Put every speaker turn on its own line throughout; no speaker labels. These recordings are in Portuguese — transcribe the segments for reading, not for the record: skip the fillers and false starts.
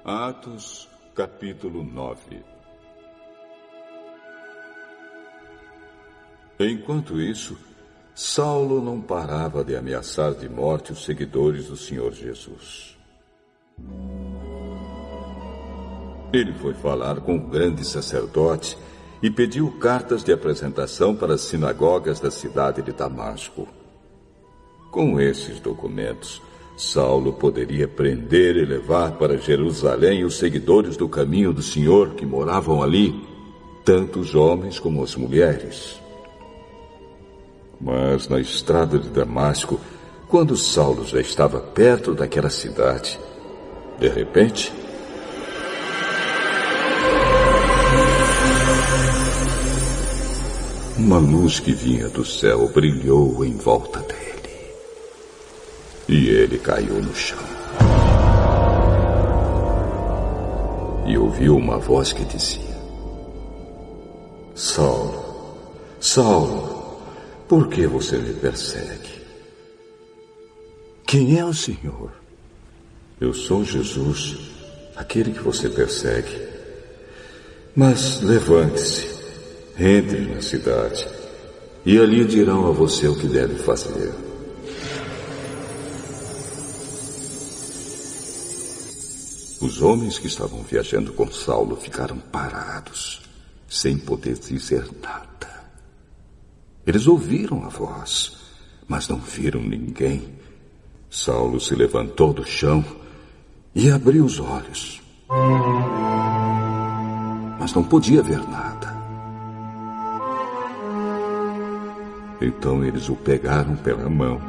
Atos, capítulo 9. Enquanto isso, Saulo não parava de ameaçar de morte os seguidores do Senhor Jesus. Ele foi falar com o grande sacerdote e pediu cartas de apresentação para as sinagogas da cidade de Damasco. Com esses documentos, Saulo poderia prender e levar para Jerusalém os seguidores do caminho do Senhor que moravam ali, tanto os homens como as mulheres. Mas na estrada de Damasco, quando Saulo já estava perto daquela cidade, de repente, uma luz que vinha do céu brilhou em volta dele. E ele caiu no chão. E ouviu uma voz que dizia: Saulo, Saulo, por que você me persegue?
Quem é o Senhor?
Eu sou Jesus, aquele que você persegue. Mas levante-se, entre na cidade, e ali dirão a você o que deve fazer. Os homens que estavam viajando com Saulo ficaram parados, sem poder dizer nada. Eles ouviram a voz, mas não viram ninguém. Saulo se levantou do chão e abriu os olhos, mas não podia ver nada. Então eles o pegaram pela mão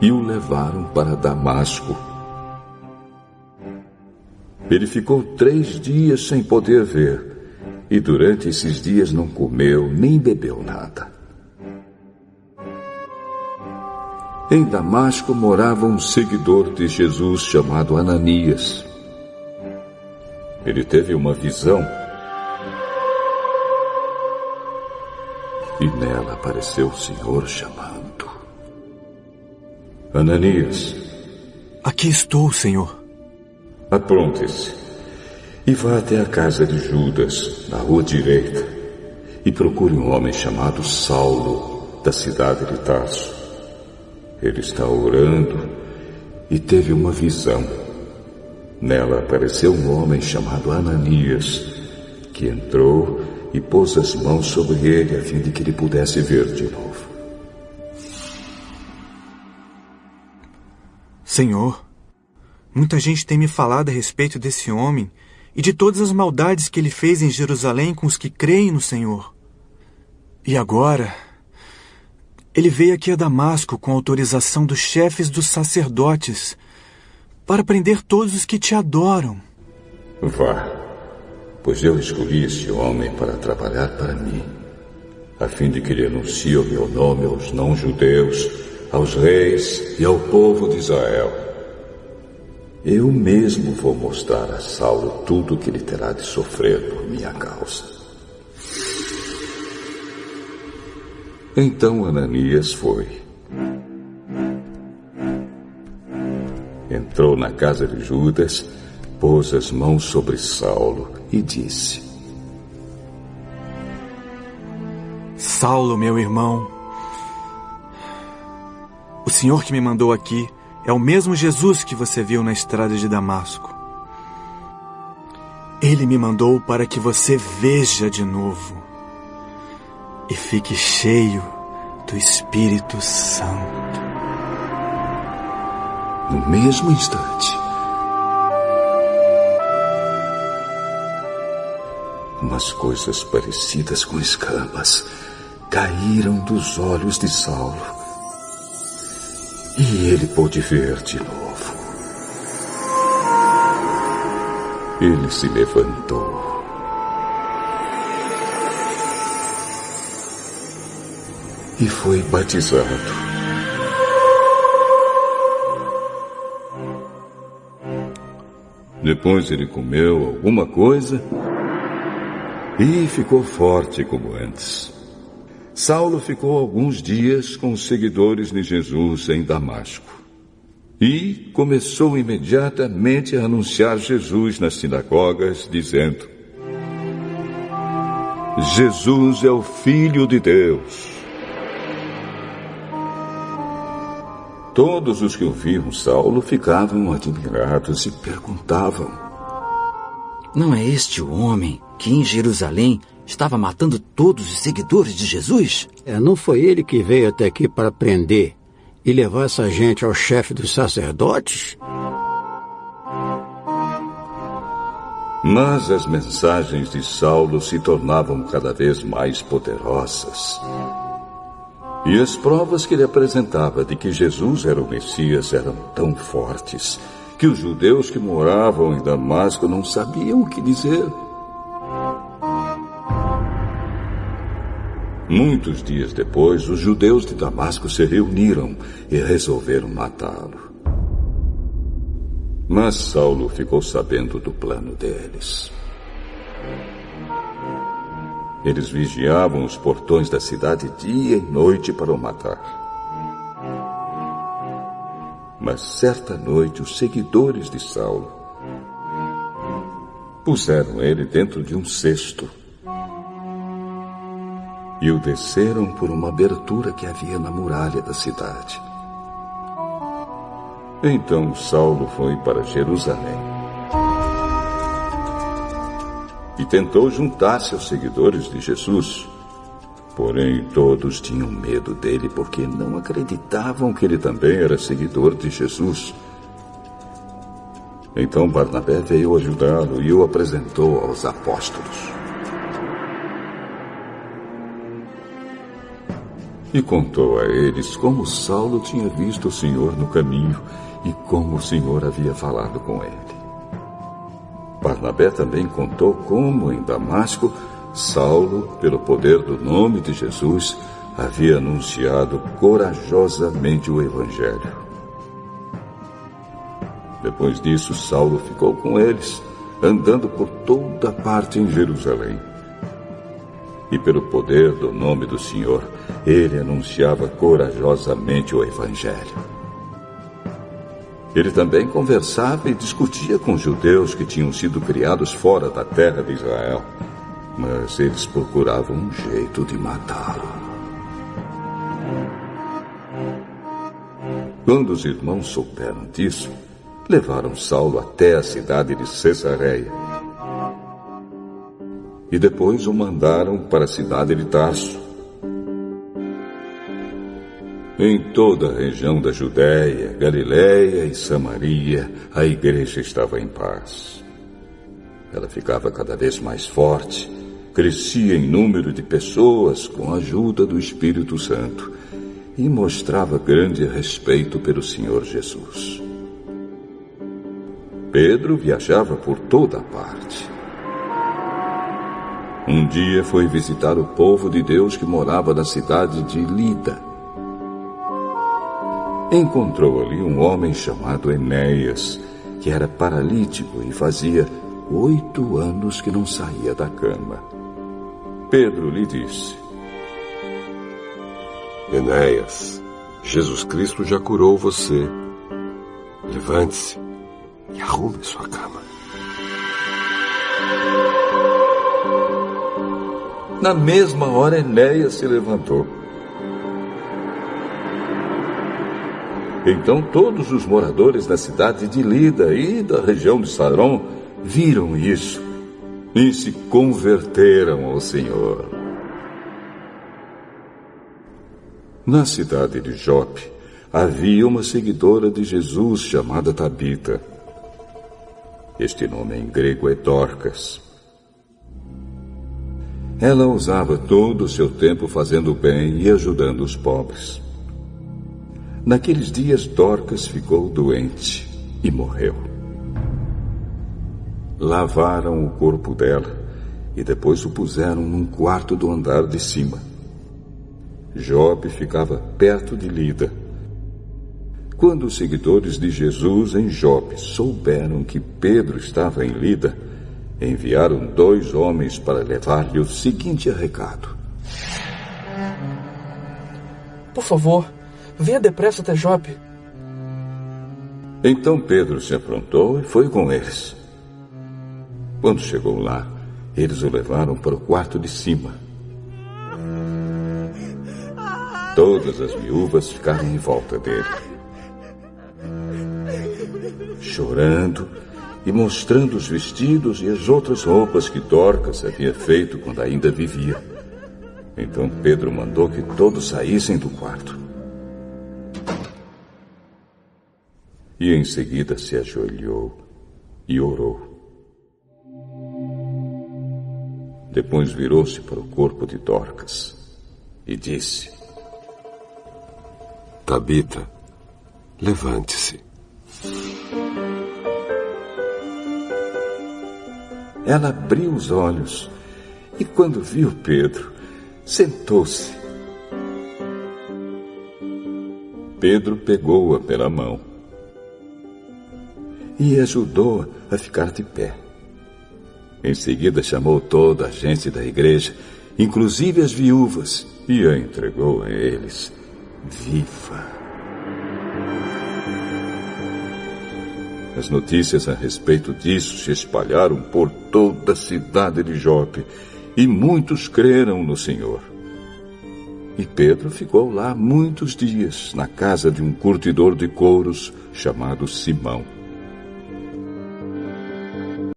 e o levaram para Damasco. Ele ficou 3 dias sem poder ver, e durante esses dias não comeu nem bebeu nada. Em Damasco morava um seguidor de Jesus chamado Ananias. Ele teve uma visão, e nela apareceu o Senhor chamando: Ananias.
Aqui estou, Senhor.
Apronte-se e vá até a casa de Judas, na rua direita, e procure um homem chamado Saulo, da cidade de Tarso. Ele está orando e teve uma visão. Nela apareceu um homem chamado Ananias, que entrou e pôs as mãos sobre ele a fim de que ele pudesse ver de novo.
Senhor, muita gente tem me falado a respeito desse homem e de todas as maldades que ele fez em Jerusalém com os que creem no Senhor. E agora, ele veio aqui a Damasco com autorização dos chefes dos sacerdotes para prender todos os que te adoram.
Vá, pois eu escolhi esse homem para trabalhar para mim, a fim de que ele anuncie o meu nome aos não-judeus, aos reis e ao povo de Israel. Eu mesmo vou mostrar a Saulo tudo o que ele terá de sofrer por minha causa. Então Ananias foi. Entrou na casa de Judas, pôs as mãos sobre Saulo e disse:
Saulo, meu irmão, o Senhor que me mandou aqui é o mesmo Jesus que você viu na estrada de Damasco. Ele me mandou para que você veja de novo e fique cheio do Espírito Santo.
No mesmo instante, umas coisas parecidas com escamas caíram dos olhos de Saulo. E ele pôde ver de novo. Ele se levantou e foi batizado. Depois ele comeu alguma coisa e ficou forte como antes. Saulo ficou alguns dias com os seguidores de Jesus em Damasco. E começou imediatamente a anunciar Jesus nas sinagogas, dizendo: Jesus é o Filho de Deus. Todos os que ouviam Saulo ficavam admirados e perguntavam:
Não é este o homem que em Jerusalém estava matando todos os seguidores de Jesus?
Não foi ele que veio até aqui para prender e levar essa gente ao chefe dos sacerdotes?
Mas as mensagens de Saulo se tornavam cada vez mais poderosas. E as provas que ele apresentava de que Jesus era o Messias eram tão fortes que os judeus que moravam em Damasco não sabiam o que dizer. Muitos dias depois, os judeus de Damasco se reuniram e resolveram matá-lo. Mas Saulo ficou sabendo do plano deles. Eles vigiavam os portões da cidade dia e noite para o matar. Mas certa noite, os seguidores de Saulo puseram ele dentro de um cesto e o desceram por uma abertura que havia na muralha da cidade. Então Saulo foi para Jerusalém e tentou juntar-se aos seguidores de Jesus. Porém, todos tinham medo dele porque não acreditavam que ele também era seguidor de Jesus. Então Barnabé veio ajudá-lo e o apresentou aos apóstolos. E contou a eles como Saulo tinha visto o Senhor no caminho e como o Senhor havia falado com ele. Barnabé também contou como, em Damasco, Saulo, pelo poder do nome de Jesus, havia anunciado corajosamente o Evangelho. Depois disso, Saulo ficou com eles, andando por toda parte em Jerusalém. E pelo poder do nome do Senhor, ele anunciava corajosamente o Evangelho. Ele também conversava e discutia com judeus que tinham sido criados fora da terra de Israel, mas eles procuravam um jeito de matá-lo. Quando os irmãos souberam disso, levaram Saulo até a cidade de Cesareia e depois o mandaram para a cidade de Tarso. Em toda a região da Judéia, Galiléia e Samaria, a igreja estava em paz. Ela ficava cada vez mais forte, crescia em número de pessoas com a ajuda do Espírito Santo e mostrava grande respeito pelo Senhor Jesus. Pedro viajava por toda a parte. Um dia foi visitar o povo de Deus que morava na cidade de Lida. Encontrou ali um homem chamado Enéas, que era paralítico e fazia 8 anos que não saía da cama. Pedro lhe disse:
Enéas, Jesus Cristo já curou você. Levante-se e arrume sua cama.
Na mesma hora, Enéas se levantou. Então todos os moradores da cidade de Lida e da região de Saron viram isso e se converteram ao Senhor. Na cidade de Jope havia uma seguidora de Jesus chamada Tabita. Este nome em grego é Dorcas. Ela usava todo o seu tempo fazendo bem e ajudando os pobres. Naqueles dias, Dorcas ficou doente e morreu. Lavaram o corpo dela e depois o puseram num quarto do andar de cima. Jope ficava perto de Lida. Quando os seguidores de Jesus em Jope souberam que Pedro estava em Lida, enviaram 2 homens para levar-lhe o seguinte recado:
Por favor, venha depressa até Jope.
Então Pedro se aprontou e foi com eles. Quando chegou lá, eles o levaram para o quarto de cima. Todas as viúvas ficaram em volta dele, chorando e mostrando os vestidos e as outras roupas que Dorcas havia feito quando ainda vivia. Então Pedro mandou que todos saíssem do quarto. E em seguida se ajoelhou e orou. Depois virou-se para o corpo de Dorcas e disse:
Tabita, levante-se.
Ela abriu os olhos e, quando viu Pedro, sentou-se. Pedro pegou-a pela mão e ajudou-a a ficar de pé. Em seguida chamou toda a gente da igreja, inclusive as viúvas, e a entregou a eles, viva. As notícias a respeito disso se espalharam por toda a cidade de Jope, e muitos creram no Senhor. E Pedro ficou lá muitos dias, na casa de um curtidor de couros chamado Simão.